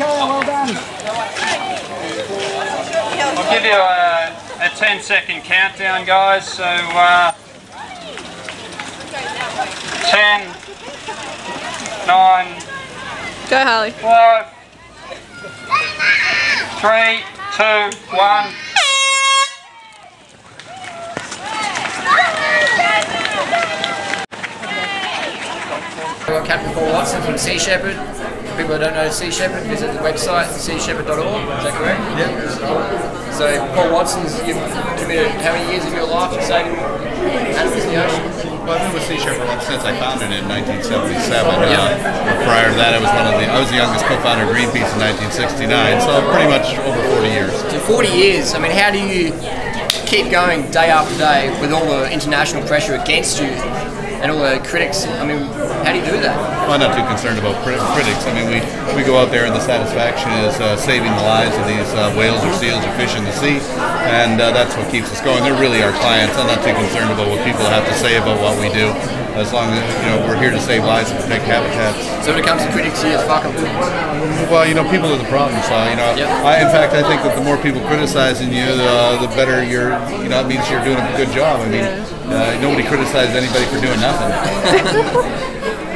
well done. I'll give you a 10-second countdown, guys. So 10, 9, Go, Harley. 5, 3, 2, 1. I've got Captain Paul Watson from Sea Shepherd. For people that don't know Sea Shepherd, visit the website seashepherd.org. Is that correct? Yeah. So Paul Watson's, you've committed how many years of your life to saving animals in the ocean? Well, I've been with Sea Shepherd since I founded it in 1977. Prior to that, I was the youngest co-founder of Greenpeace in 1969. So pretty much over 40 years. So 40 years. I mean, how do you keep going day after day with all the international pressure against you and all the critics? I mean, how do you do that? Well, I'm not too concerned about critics. I mean, we go out there and the satisfaction is saving the lives of these whales or seals or fish in the sea, and that's what keeps us going. They're really our clients. I'm not too concerned about what people have to say about what we do, as long as we're here to save lives and protect habitats. So when it comes to critics, you just fuck them. Well, people are the problem. So in fact, I think that the more people criticizing you, the better you're. It means you're doing a good job. I mean, nobody criticizes anybody for doing nothing.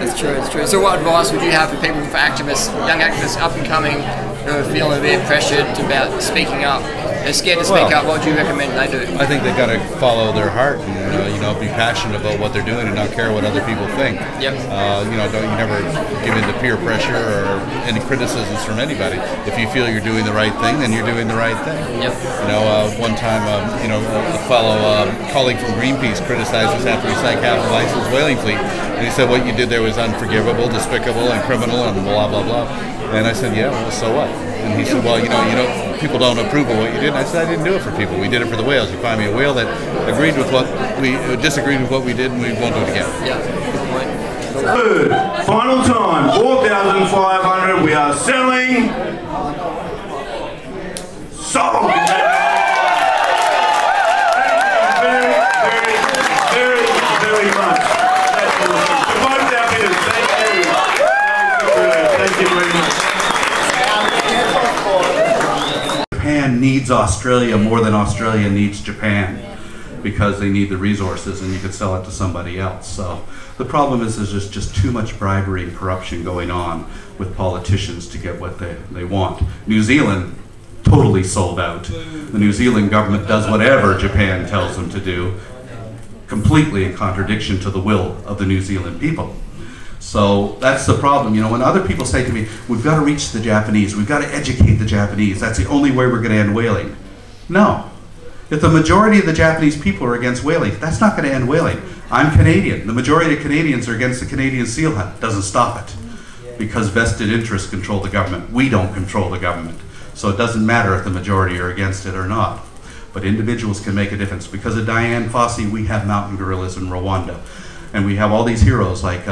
That's true, it's true. So what advice would you have for people, for activists, young activists up and coming, who are feeling a bit pressured about speaking up? They're scared to speak up. What would you recommend they do? I think they've got to follow their heart and be passionate about what they're doing and not care what other people think. Yep. You never give in to peer pressure or any criticisms from anybody. If you feel you're doing the right thing, then you're doing the right thing. Yep. One time, a fellow colleague from Greenpeace criticized us after we sank half the licensed whaling fleet, and he said what you did there was unforgivable, despicable, and criminal, and blah blah blah. And I said, yeah, well, so what? And he said, well, people don't approve of what you did. And I said, I didn't do it for people. We did it for the whales. You find me a whale that disagreed with what we did, and we won't do it again. Yeah, good point. Third, final time, 4,500. We are selling. Sold. Very much. Both our bidders, thank you. Thank you very much. Japan needs Australia more than Australia needs Japan, because they need the resources and you could sell it to somebody else. So the problem is there's just too much bribery and corruption going on with politicians to get what they want. New Zealand totally sold out. The New Zealand government does whatever Japan tells them to do, completely in contradiction to the will of the New Zealand people. So that's the problem. When other people say to me, we've got to reach the Japanese, we've got to educate the Japanese, that's the only way we're going to end whaling. No. If the majority of the Japanese people are against whaling, that's not going to end whaling. I'm Canadian. The majority of Canadians are against the Canadian seal hunt. Doesn't stop it. Because vested interests control the government. We don't control the government. So it doesn't matter if the majority are against it or not. But individuals can make a difference. Because of Diane Fossey, we have mountain gorillas in Rwanda. And we have all these heroes like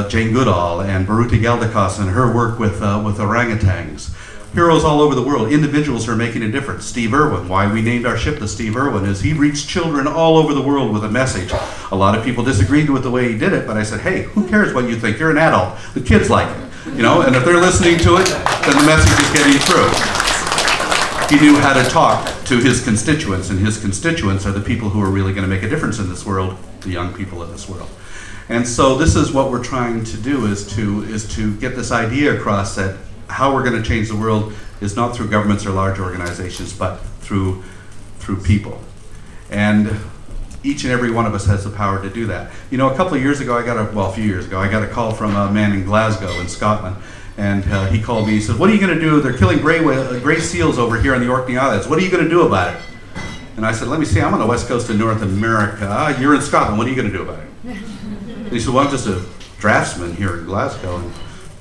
Jane Goodall and Baruti Geldikas and her work with orangutans. Heroes all over the world, individuals who are making a difference. Steve Irwin, why we named our ship the Steve Irwin is he reached children all over the world with a message. A lot of people disagreed with the way he did it, but I said, hey, who cares what you think? You're an adult. The kids like it, and if they're listening to it, then the message is getting through. He knew how to talk to his constituents, and his constituents are the people who are really going to make a difference in this world, the young people of this world. And so this is what we're trying to do, is to get this idea across that how we're going to change the world is not through governments or large organizations, but through people. And each and every one of us has the power to do that. A couple of years ago, a few years ago, I got a call from a man in Glasgow in Scotland. And he called me, he said, what are you going to do? They're killing gray seals over here on the Orkney Islands. What are you going to do about it? And I said, let me see, I'm on the west coast of North America. You're in Scotland, what are you going to do about it? And he said, well, I'm just a draftsman here in Glasgow.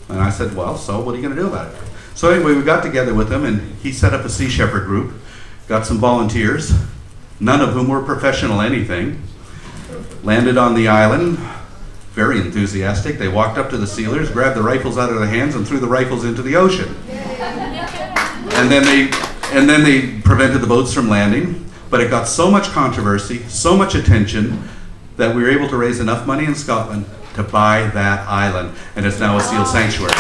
And I said, well, so what are you going to do about it? So anyway, we got together with him, and he set up a Sea Shepherd group, got some volunteers, none of whom were professional anything, landed on the island, very enthusiastic. They walked up to the sealers, grabbed the rifles out of their hands, and threw the rifles into the ocean. And then they prevented the boats from landing, but it got so much controversy, so much attention, that we were able to raise enough money in Scotland to buy that island, and it's now a seal sanctuary.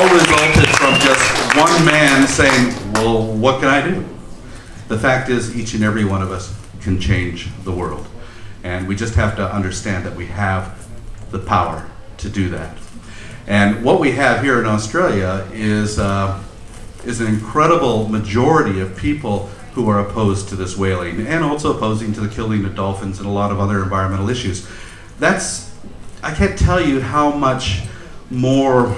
all resulted from just one man saying, well, what can I do? The fact is, each and every one of us can change the world. And we just have to understand that we have the power to do that. And what we have here in Australia is an incredible majority of people who are opposed to this whaling, and also opposing to the killing of dolphins and a lot of other environmental issues. I can't tell you how much more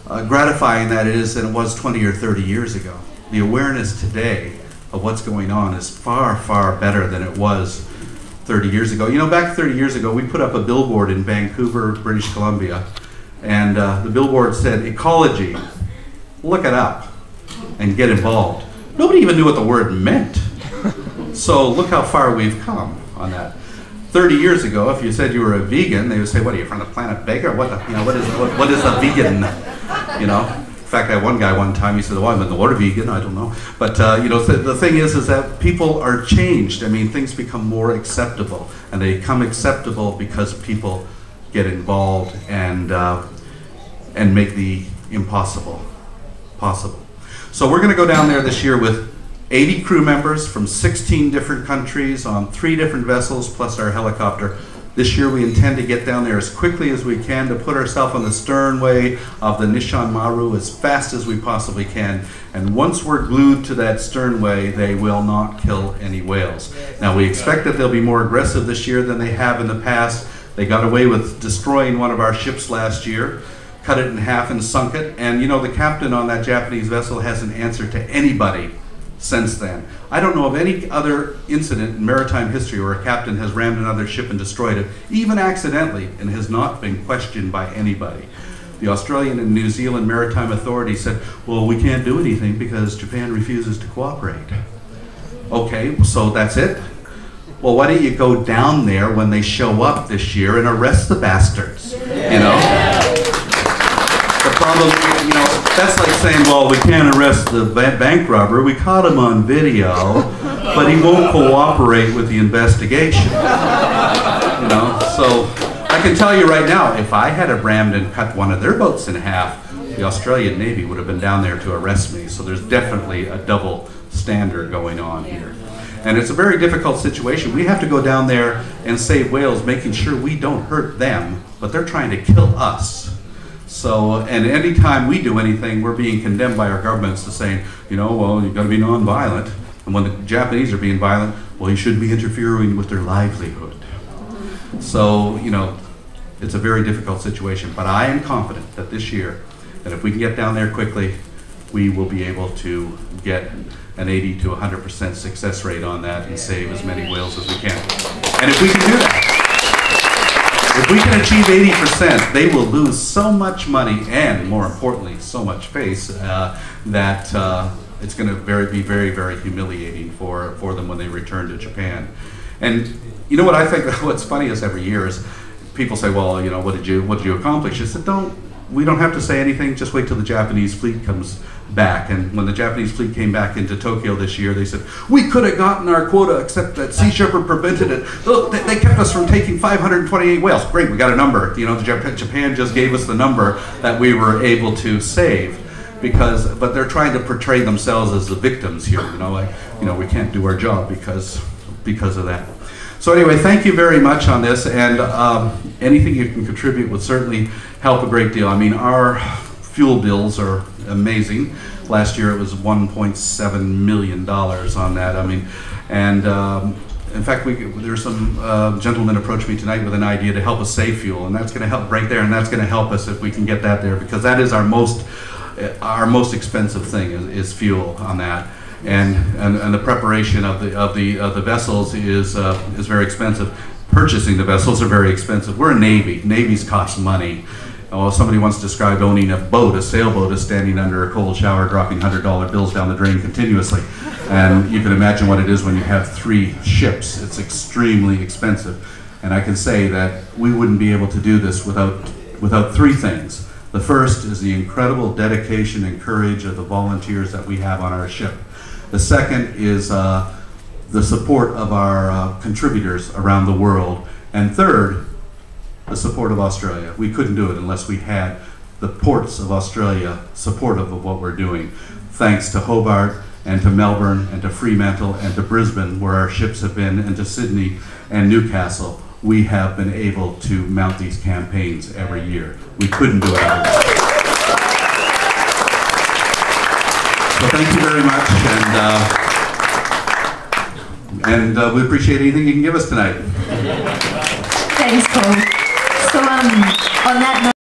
gratifying that is than it was 20 or 30 years ago. The awareness today of what's going on is far, far better than it was 30 years ago. You know, back 30 years ago, we put up a billboard in Vancouver, British Columbia, and the billboard said, "Ecology, look it up and get involved." Nobody even knew what the word meant. So look how far we've come on that. 30 years ago, if you said you were a vegan, they would say, "What are you from the planet Vega? What is a vegan?" You know. In fact, I had one guy one time. He said, "Well, I'm in the water vegan. I don't know." But you know, the thing is that people are changed. I mean, things become more acceptable, and they become acceptable because people get involved and make the impossible possible. So we're going to go down there this year with 80 crew members from 16 different countries on 3 different vessels plus our helicopter. This year we intend to get down there as quickly as we can to put ourselves on the sternway of the Nishan Maru as fast as we possibly can. And once we're glued to that sternway, they will not kill any whales. Now we expect that they'll be more aggressive this year than they have in the past. They got away with destroying one of our ships last year, cut it in half and sunk it. And you know, the captain on that Japanese vessel hasn't answered to anybody since then. I don't know of any other incident in maritime history where a captain has rammed another ship and destroyed it, even accidentally, and has not been questioned by anybody. The Australian and New Zealand Maritime Authority said, "Well, we can't do anything because Japan refuses to cooperate." Okay, so that's it? Well, why don't you go down there when they show up this year and arrest the bastards, you know? The problem, you know, that's like saying, well, we can't arrest the bank robber. We caught him on video, but he won't cooperate with the investigation. You know, so I can tell you right now, if I had rammed and cut one of their boats in half, the Australian Navy would have been down there to arrest me. So there's definitely a double standard going on here. And it's a very difficult situation. We have to go down there and save whales, making sure we don't hurt them, but they're trying to kill us. So, and any time we do anything, we're being condemned by our governments to saying, you know, well, you've got to be non-violent. And when the Japanese are being violent, well, you shouldn't be interfering with their livelihood. So, you know, it's a very difficult situation. But I am confident that this year, that if we can get down there quickly, we will be able to get an 80 to 100% success rate on that and save as many whales as we can. And if we can do that, if we can achieve 80%, they will lose so much money and, more importantly, so much face that it's going to be very, very humiliating for them when they return to Japan. And you know what I think? What's funny is every year is people say, "Well, you know, what did you accomplish?" I said, we don't have to say anything. Just wait till the Japanese fleet comes back. And when the Japanese fleet came back into Tokyo this year, they said, "We could have gotten our quota, except that Sea Shepherd prevented it. Look, they kept us from taking 528 whales." Great, we got a number. You know, Japan just gave us the number that we were able to save. But they're trying to portray themselves as the victims here. You know, like, you know, we can't do our job because of that. So anyway, thank you very much on this, and anything you can contribute would certainly help a great deal. I mean, our fuel bills are amazing. Last year it was $1.7 million on that. I mean, and in fact, there's some gentlemen approached me tonight with an idea to help us save fuel, and that's going to help right there, and that's going to help us if we can get that there, because that is our most expensive thing is fuel on that. And the preparation of the vessels is very expensive. Purchasing the vessels are very expensive. We're a Navy. Navies cost money. Oh, somebody once described owning a sailboat, as standing under a cold shower, dropping $100 bills down the drain continuously. And you can imagine what it is when you have 3 ships. It's extremely expensive. And I can say that we wouldn't be able to do this without 3 things. The first is the incredible dedication and courage of the volunteers that we have on our ship. The second is the support of our contributors around the world. And third, the support of Australia. We couldn't do it unless we had the ports of Australia supportive of what we're doing. Thanks to Hobart and to Melbourne and to Fremantle and to Brisbane, where our ships have been, and to Sydney and Newcastle, we have been able to mount these campaigns every year. We couldn't do it otherwise. So thank you very much, and we appreciate anything you can give us tonight. Thanks, Paul. So on that note,